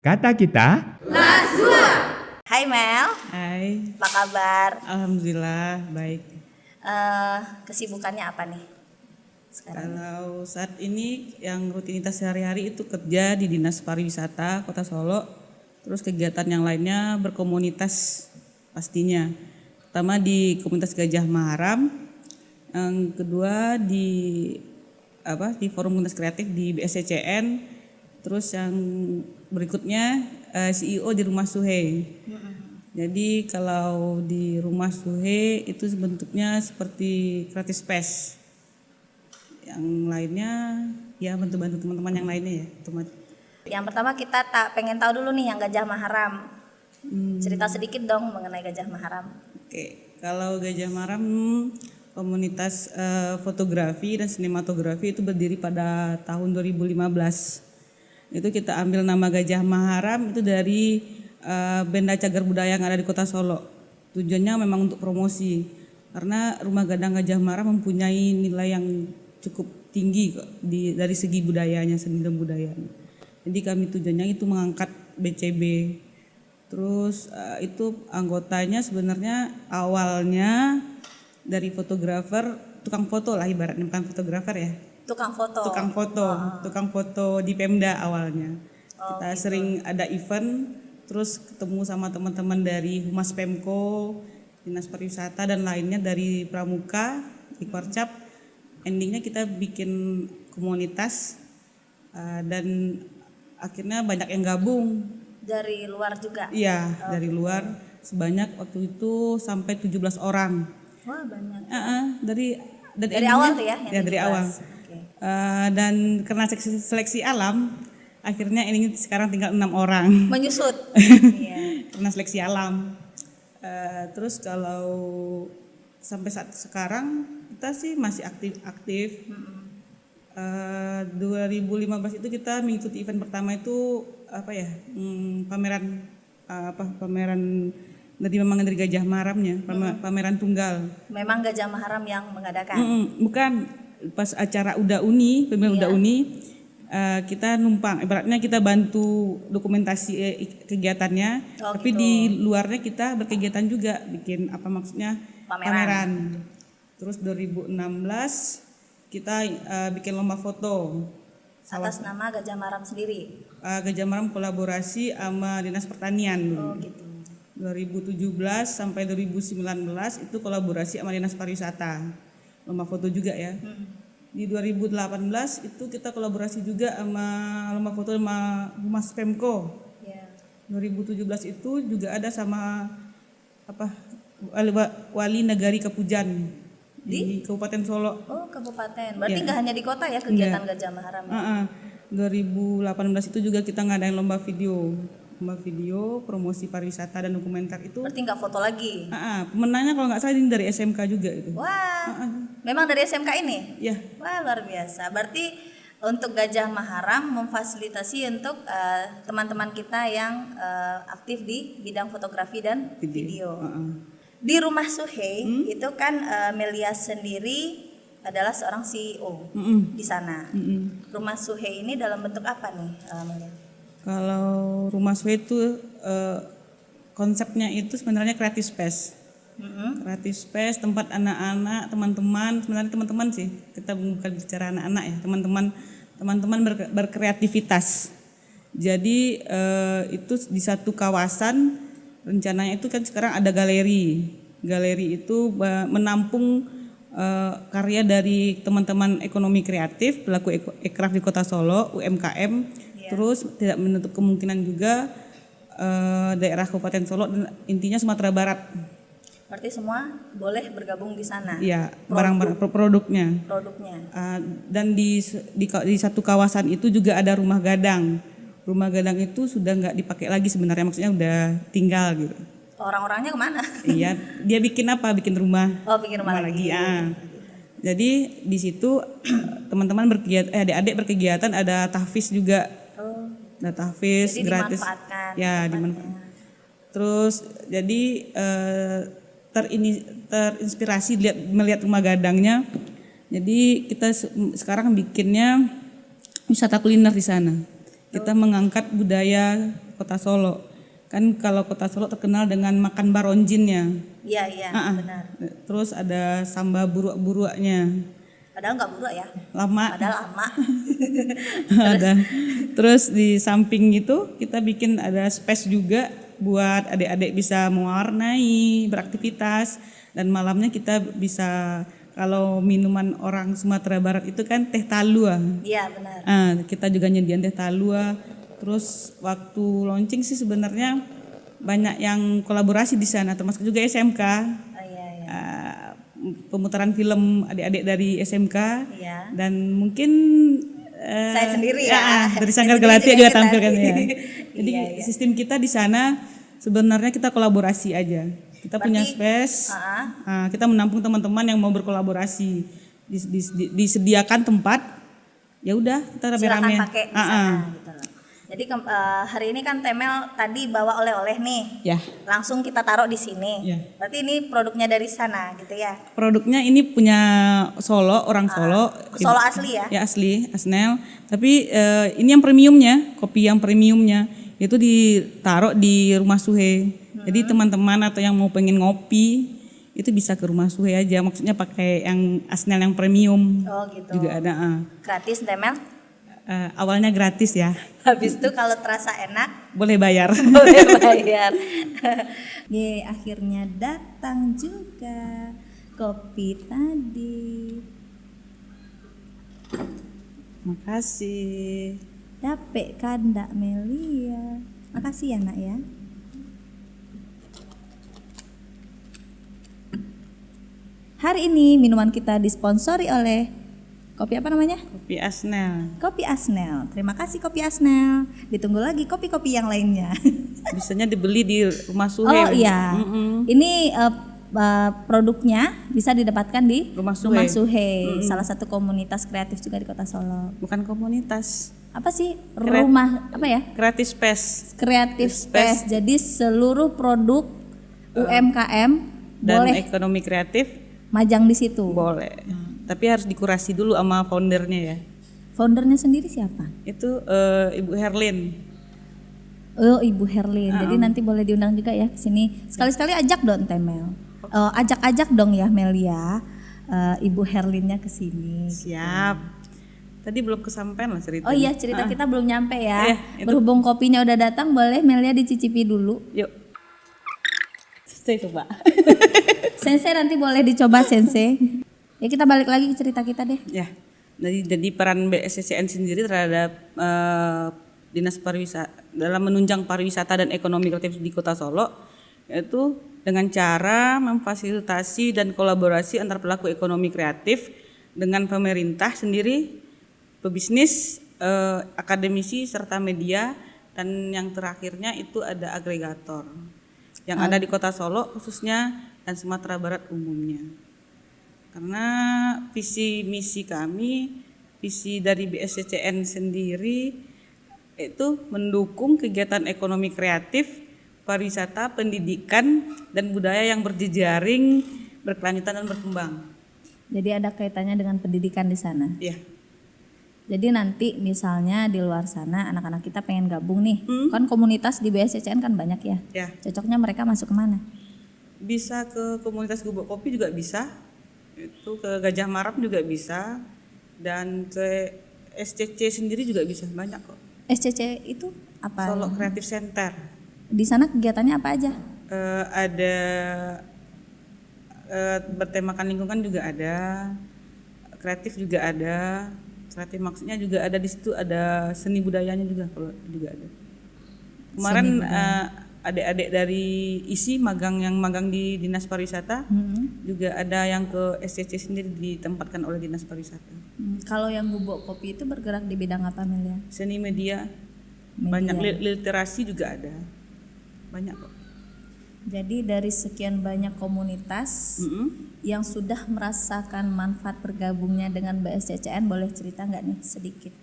Kata kita, Hai Mel, Hai, apa kabar? alhamdulillah baik. Kesibukannya apa nih sekarang? Kalau saat ini yang rutinitas sehari-hari itu kerja di Dinas Pariwisata Kota Solo, terus kegiatan yang lainnya berkomunitas pastinya. Pertama di komunitas Gajah Maharam, yang kedua di forum komunitas kreatif di BSCCN, terus yang berikutnya CEO di Rumah Suhe. Jadi kalau di Rumah Suhe itu bentuknya seperti creative space. Yang lainnya ya bantu-bantu teman-teman yang lainnya ya. Yang pertama kita pengen tahu dulu nih yang Gajah Maharam. Cerita sedikit dong mengenai Gajah Maharam. Oke, kalau Gajah Maharam komunitas fotografi dan sinematografi itu berdiri pada tahun 2015. Itu kita ambil nama Gajah Maharam itu dari benda cagar budaya yang ada di Kota Solo. Tujuannya memang untuk promosi karena Rumah Gadang Gajah Maharam mempunyai nilai yang cukup tinggi kok dari segi budayanya, seni dan budayanya. Jadi kami tujuannya itu mengangkat BCB. Terus itu anggotanya sebenarnya awalnya dari fotografer, tukang foto lah ibaratnya, bukan fotografer ya. Tukang Tukang foto di Pemda awalnya. Kita gitu. sering ada event, terus ketemu sama teman-teman dari Humas Pemko, Dinas Pariwisata dan lainnya dari Pramuka, di Korcap. Endingnya kita bikin komunitas dan akhirnya banyak yang gabung. Dari luar juga? Iya, dari luar sebanyak waktu itu sampai 17 orang. Wah banyak. Dari awal tuh ya? Ya dari awal. Oke. Dan karena seleksi alam, akhirnya ini sekarang tinggal 6 orang. Menyusut. Iya. Karena seleksi alam. Terus kalau sampai saat sekarang kita sih masih aktif. 2015 itu kita mengikuti event pertama itu pameran dari Gajah Maharamnya, pameran tunggal. Memang Gajah Maharam yang mengadakan? Bukan, pas acara Uda Uni, pemilihan Uda Uni, kita numpang, ibaratnya kita bantu dokumentasi kegiatannya, tapi gitu. di luarnya kita berkegiatan juga, bikin pameran. Terus 2016 kita bikin lomba foto. Atas nama Gajah Maharam sendiri? Gajah Maharam kolaborasi sama Dinas Pertanian dulu. Oh gitu. 2017 sampai 2019 itu kolaborasi sama Dinas Pariwisata. Lomba foto juga ya. Di 2018 itu kita kolaborasi juga sama lomba foto sama Humas Pemko. Yeah. 2017 itu juga ada sama Wali Nagari Kapujan di Kabupaten Solo. Oh, kabupaten. Berarti nggak hanya di kota ya kegiatan Gajah Maharam? 2018 itu juga kita ngadain lomba video promosi pariwisata dan dokumenter itu. Berarti nggak foto lagi? Pemenangnya kalau nggak salah ini dari SMK juga itu. Wah, memang dari SMK ini? Ya. Wah, luar biasa. Berarti untuk Gajah Maharam memfasilitasi untuk teman-teman kita yang aktif di bidang fotografi dan video. Di Rumah Suhe itu kan Melia sendiri adalah seorang CEO di sana. Rumah Suhe ini dalam bentuk apa nih, Melia? Kalau Rumah Suhe itu konsepnya itu sebenarnya creative space. Creative space, tempat anak-anak, teman-teman, sebenarnya teman-teman sih. Kita bukan bicara anak-anak ya, teman-teman berkreativitas. Jadi itu di satu kawasan, rencananya itu kan sekarang ada galeri. Galeri itu menampung karya dari teman-teman ekonomi kreatif, pelaku ekraf di Kota Solo, UMKM. Terus tidak menutup kemungkinan juga daerah Kabupaten Solo dan intinya Sumatera Barat. Berarti semua boleh bergabung di sana? Iya, barang-barang produknya. Dan di satu kawasan itu juga ada rumah gadang. Rumah gadang itu sudah nggak dipakai lagi sebenarnya, maksudnya udah tinggal gitu. Orang-orangnya kemana? Iya, dia bikin apa? Bikin rumah. Oh, bikin rumah lagi. Ya. Jadi di situ teman-teman adik-adik berkegiatan, ada tahfiz juga. Ada tahfiz gratis. Dimanfaatkan. Ya, dimanfaatkan. Terus jadi terinspirasi melihat rumah gadangnya. Jadi kita sekarang bikinnya wisata kuliner di sana. Kita mengangkat budaya Kota Solo. Kan kalau Kota Solo terkenal dengan makan baronjinnya. Iya, benar. Terus ada samba buruk-buruknya. Padahal nggak buruk ya. Lama. Padahal lama. Ada. Terus di samping itu kita bikin ada space juga buat adik-adik bisa mewarnai, beraktivitas, dan malamnya kita bisa, kalau minuman orang Sumatera Barat itu kan teh talua. Iya, benar. Kita juga nyediain teh talua. Terus waktu launching sih sebenarnya banyak yang kolaborasi di sana, termasuk juga SMK. Iya. Pemutaran film adik-adik dari SMK. Iya. Dan mungkin Saya sendiri ya. dari Sanggar Galatia juga tampil kan ya. Jadi Iya. sistem kita di sana sebenarnya kita kolaborasi aja. Kita punya space, kita menampung teman-teman yang mau berkolaborasi. Disediakan tempat, ya udah kita rame-rame. Silakan pakai di sana gitu loh. Jadi hari ini kan Temel tadi bawa oleh-oleh nih. Ya. Langsung kita taruh di sini. Ya. Berarti ini produknya dari sana gitu ya. Produknya ini punya Solo, orang Solo. Solo asli ya? Ya asli, Asnel. Tapi ini yang premiumnya, kopi yang premiumnya itu ditaruh di Rumah Suhe. Jadi teman-teman atau yang mau pengen ngopi itu bisa ke Rumah Suhe aja. Maksudnya pakai yang Asnel yang premium. Oh gitu. Juga ada. Gratis Temel? Awalnya gratis ya. Habis itu kalau terasa enak Boleh bayar. boleh bayar. Ye, akhirnya datang juga kopi tadi. Makasih. Dapet kandak Melia. Makasih ya nak ya. Hari ini minuman kita disponsori oleh kopi apa namanya? Kopi Asnel. Kopi Asnel. Terima kasih Kopi Asnel. Ditunggu lagi kopi-kopi yang lainnya. Bisanya dibeli di Rumah Suhe. Oh iya. Ini produknya bisa didapatkan di Rumah Suhe. Rumah Suhe, salah satu komunitas kreatif juga di Kota Solo. Bukan komunitas. Apa sih? Rumah apa ya? Creative Space. Creative Space. Jadi seluruh produk UMKM Dan boleh ekonomi kreatif majang di situ. boleh. Tapi harus dikurasi dulu sama foundernya ya. Foundernya sendiri siapa? Itu Ibu Herlin. Oh, Ibu Herlin. Jadi nanti boleh diundang juga ya ke sini. Sekali-sekali ajak dong Temel. Ajak-ajak dong ya Melia. Ibu Herlinnya ke sini. Siap. Tadi belum kesampaian lah cerita. Oh iya, cerita kita belum nyampe ya. Itu. Berhubung kopinya udah datang, boleh Melia dicicipi dulu. Yuk. Saya coba. Sensei nanti boleh dicoba Sensei. Ya kita balik lagi ke cerita kita deh. Ya. Jadi peran BSCCN sendiri terhadap Dinas Pariwisata dalam menunjang pariwisata dan ekonomi kreatif di Kota Solo yaitu dengan cara memfasilitasi dan kolaborasi antar pelaku ekonomi kreatif dengan pemerintah sendiri, pebisnis, akademisi serta media, dan yang terakhirnya itu ada agregator yang ada di Kota Solo khususnya dan Sumatera Barat umumnya. Karena visi misi kami, visi dari BSCCN sendiri itu mendukung kegiatan ekonomi kreatif, pariwisata, pendidikan, dan budaya yang berjejaring, berkelanjutan dan berkembang. Jadi ada kaitannya dengan pendidikan di sana. Iya. Jadi nanti misalnya di luar sana anak-anak kita pengen gabung nih, kan komunitas di BSCCN kan banyak ya. Ya. Cocoknya mereka masuk kemana? Bisa ke komunitas Gubuk Kopi juga bisa, itu ke Gajah Maram juga bisa, dan ke SCC sendiri juga bisa, banyak kok. SCC itu apa? Solo Creative Center. Di sana kegiatannya apa aja? Ada bertemakan lingkungan juga ada, kreatif juga ada, kreatif maksudnya juga ada di situ, ada seni budayanya juga kalau juga ada. Kemarin adik-adik dari ISI yang magang di Dinas Pariwisata juga ada yang ke SCC sendiri ditempatkan oleh Dinas Pariwisata. Kalau yang Gubuk Kopi itu bergerak di bidang apa Melia? Seni media. Banyak literasi juga ada. Banyak kok. Jadi dari sekian banyak komunitas yang sudah merasakan manfaat bergabungnya dengan BSCCN, boleh cerita nggak nih sedikit?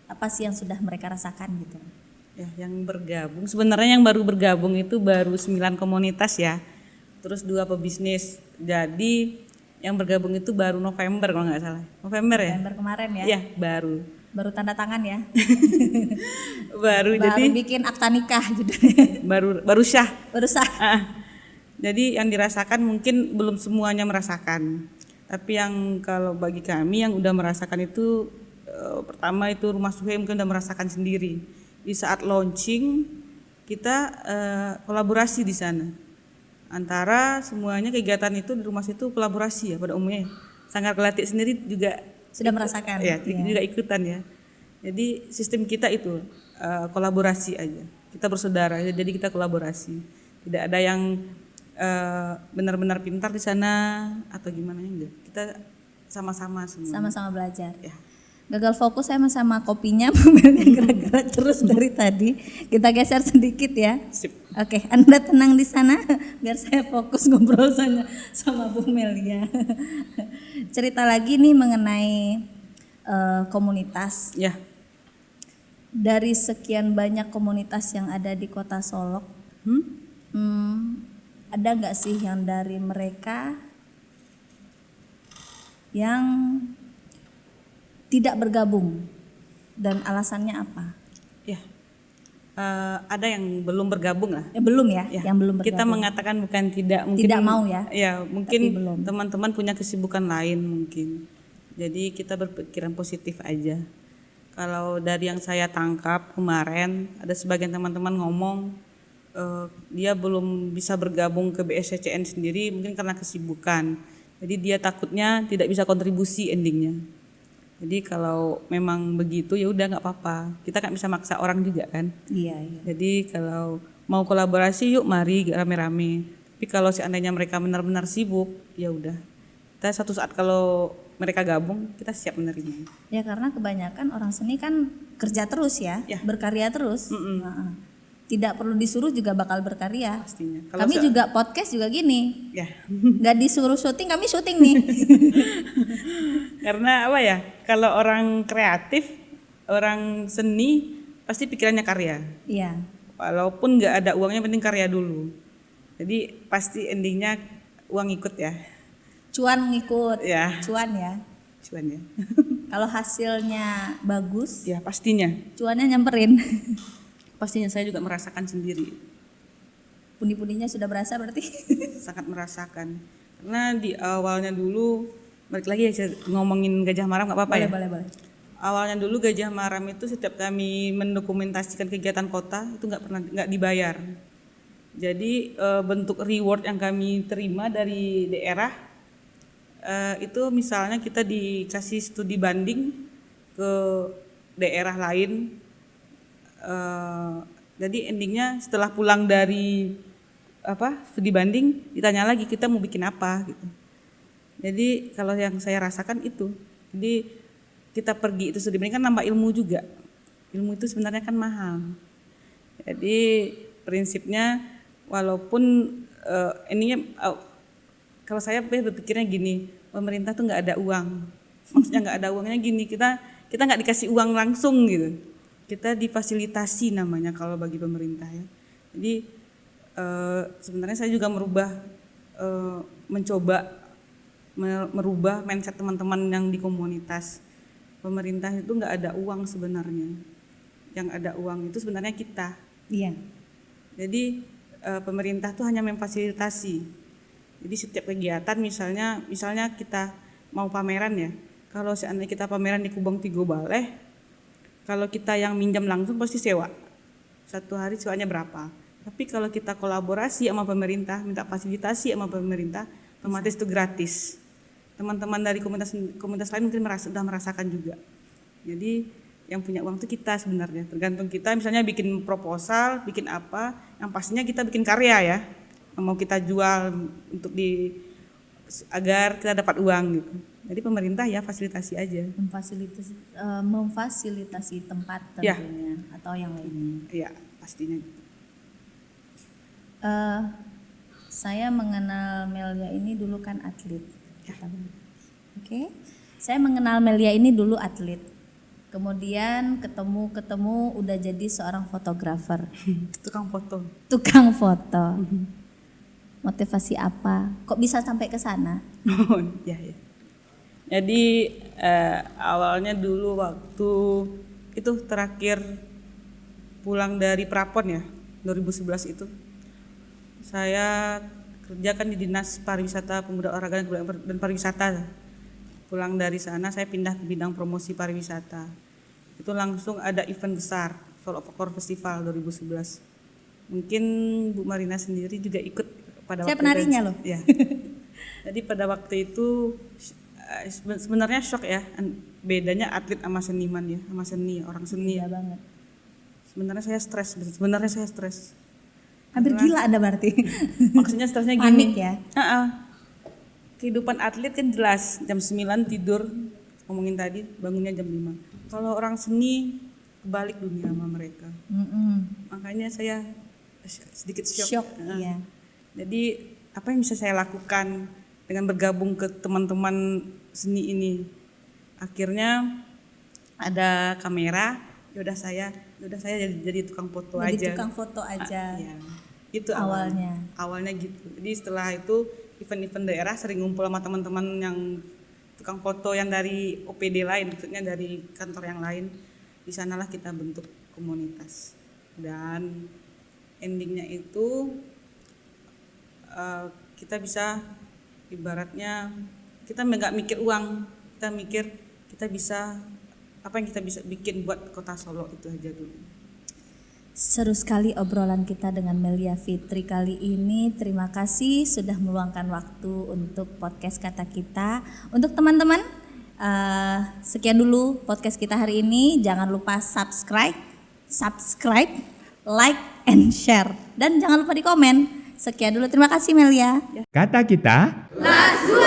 Apa sih yang sudah mereka rasakan gitu? Ya, yang bergabung sebenarnya yang baru bergabung itu baru 9 komunitas ya. Terus 2 pebisnis. Jadi yang bergabung itu baru November kalau nggak salah. November ya? November kemarin ya? Iya, baru. Baru tanda tangan ya. Baru jadi bikin akta nikah judulnya. baru syah. Baru sah. Jadi yang dirasakan mungkin belum semuanya merasakan. Tapi yang kalau bagi kami yang udah merasakan itu pertama itu Rumah Suhe mungkin udah merasakan sendiri. Di saat launching kita kolaborasi di sana. Antara semuanya kegiatan itu di rumah situ kolaborasi ya pada umumnya. Sanggar Gelatik sendiri juga Sudah merasakan. ya, juga ikutan ya. Jadi sistem kita itu kolaborasi aja. Kita bersaudara, jadi kita kolaborasi. Tidak ada yang benar-benar pintar di sana atau gimana enggak. Kita sama-sama semua. Sama-sama belajar. Ya. Gagal fokus saya sama kopinya, mobilnya gerak-gerak terus dari tadi. Kita geser sedikit ya. Sip. Oke, Anda tenang di sana biar saya fokus ngobrol sama Bu Melia. Cerita lagi nih mengenai komunitas. Ya. Dari sekian banyak komunitas yang ada di Kota Solok, ada nggak sih yang dari mereka yang tidak bergabung dan alasannya apa? Ya. Ada yang belum bergabung lah. Belum ya, Ya, yang belum bergabung. kita mengatakan bukan tidak, mungkin Tidak mau ya. Ya, mungkin Tapi belum. teman-teman punya kesibukan lain mungkin. Jadi kita berpikiran positif aja. Kalau dari yang saya tangkap kemarin ada sebagian teman-teman ngomong dia belum bisa bergabung ke BSCCN sendiri mungkin karena kesibukan. Jadi dia takutnya tidak bisa kontribusi endingnya. Jadi kalau memang begitu ya udah nggak apa-apa. Kita kan bisa maksa orang juga kan. Iya. Jadi kalau mau kolaborasi yuk mari rame-rame. Tapi kalau seandainya mereka benar-benar sibuk ya udah. Kita suatu saat kalau mereka gabung kita siap menerima. Ya karena kebanyakan orang seni kan kerja terus ya, berkarya terus. Tidak perlu disuruh juga bakal berkarya. Pastinya. Kami juga podcast juga gini. Ya. Nggak disuruh syuting, kami syuting nih. Karena apa ya? Kalau orang kreatif, orang seni pasti pikirannya karya. Iya. Walaupun nggak ada uangnya penting karya dulu. Jadi pasti endingnya uang ikut ya. Cuan ngikut. Ya. Cuan ya. Cuan ya. Kalau hasilnya bagus, Ya pastinya. cuannya nyamperin. Pastinya saya juga merasakan sendiri. Pundi-pundinya sudah berasa berarti. Sangat merasakan. Karena di awalnya dulu, balik lagi ya ngomongin Gajah Maram nggak apa-apa ya? Boleh. Awalnya dulu Gajah Maram itu setiap kami mendokumentasikan kegiatan kota itu nggak dibayar. Jadi bentuk reward yang kami terima dari daerah itu misalnya kita dikasih studi banding ke daerah lain. Jadi endingnya setelah pulang dari studi banding ditanya lagi kita mau bikin apa gitu. Jadi kalau yang saya rasakan itu, jadi kita pergi itu studi banding kan nambah ilmu juga. Ilmu itu sebenarnya kan mahal. Jadi prinsipnya walaupun ininya kalau saya berpikirnya gini, pemerintah tuh nggak ada uang. Maksudnya nggak ada uangnya gini, kita nggak dikasih uang langsung gitu. Kita difasilitasi namanya kalau bagi pemerintah ya. Jadi sebenarnya saya juga mencoba merubah mindset teman-teman yang di komunitas. Pemerintah itu nggak ada uang sebenarnya. Yang ada uang itu sebenarnya kita. Iya. Jadi pemerintah tuh hanya memfasilitasi. Jadi setiap kegiatan misalnya kita mau pameran ya. Kalau seandainya kita pameran di Kubang Tigo Baleh, kalau kita yang minjam langsung pasti sewa. Satu hari sewanya berapa. Tapi kalau kita kolaborasi sama pemerintah, minta fasilitasi sama pemerintah, otomatis itu gratis. Teman-teman dari komunitas lain mungkin sudah merasakan juga. Jadi yang punya uang itu kita sebenarnya. Tergantung kita misalnya bikin proposal, bikin apa, yang pastinya kita bikin karya ya. Yang mau kita jual untuk agar kita dapat uang gitu. Jadi pemerintah ya fasilitasi aja. Memfasilitasi tempat tentunya atau yang lainnya. Iya, pastinya. Saya mengenal Melia ini dulu kan atlet. Oke. Saya mengenal Melia ini dulu atlet. Kemudian ketemu udah jadi seorang fotografer. Tukang foto. Motivasi apa? Kok bisa sampai ke sana? Oh, ya. Jadi awalnya dulu waktu itu terakhir pulang dari Prapon ya, 2011 itu. Saya kerja kan di Dinas Pariwisata, Pemuda Olahraga dan Pariwisata. Pulang dari sana saya pindah ke bidang promosi pariwisata. Itu langsung ada event besar, Soul of Core Festival 2011. Mungkin Bu Marina sendiri juga ikut pada Saya waktu penarinya itu. loh. Ya. Jadi pada waktu itu sebenarnya shock ya, bedanya atlet sama seniman ya, sama seni, orang seni. Iya banget. Sebenarnya saya stres. Hampir gila Anda berarti. Maksudnya stresnya gini. Panik ya. Kehidupan atlet kan jelas, jam 9 tidur, ngomongin tadi, bangunnya jam 5. Kalau orang seni, kebalik dunia sama mereka. Makanya saya sedikit shock. Iya. Jadi apa yang bisa saya lakukan dengan bergabung ke teman-teman seni ini? Akhirnya ada kamera, yaudah saya jadi tukang foto aja. Jadi tukang foto aja. Ya, itu awalnya. Awalnya gitu. Jadi setelah itu event-event daerah sering ngumpul sama teman-teman yang tukang foto yang dari OPD lain, maksudnya dari kantor yang lain. Di sanalah kita bentuk komunitas. Dan endingnya itu kita bisa ibaratnya kita nggak mikir uang, kita mikir kita bisa apa yang kita bisa bikin buat Kota Solo itu aja dulu. Seru sekali obrolan kita dengan Melia Fitri kali ini. Terima kasih sudah meluangkan waktu untuk podcast Kata Kita. Untuk teman-teman, sekian dulu podcast kita hari ini. Jangan lupa subscribe, like, and share. Dan jangan lupa di komen. Sekian dulu, terima kasih Melia. Kata Kita. Lasu.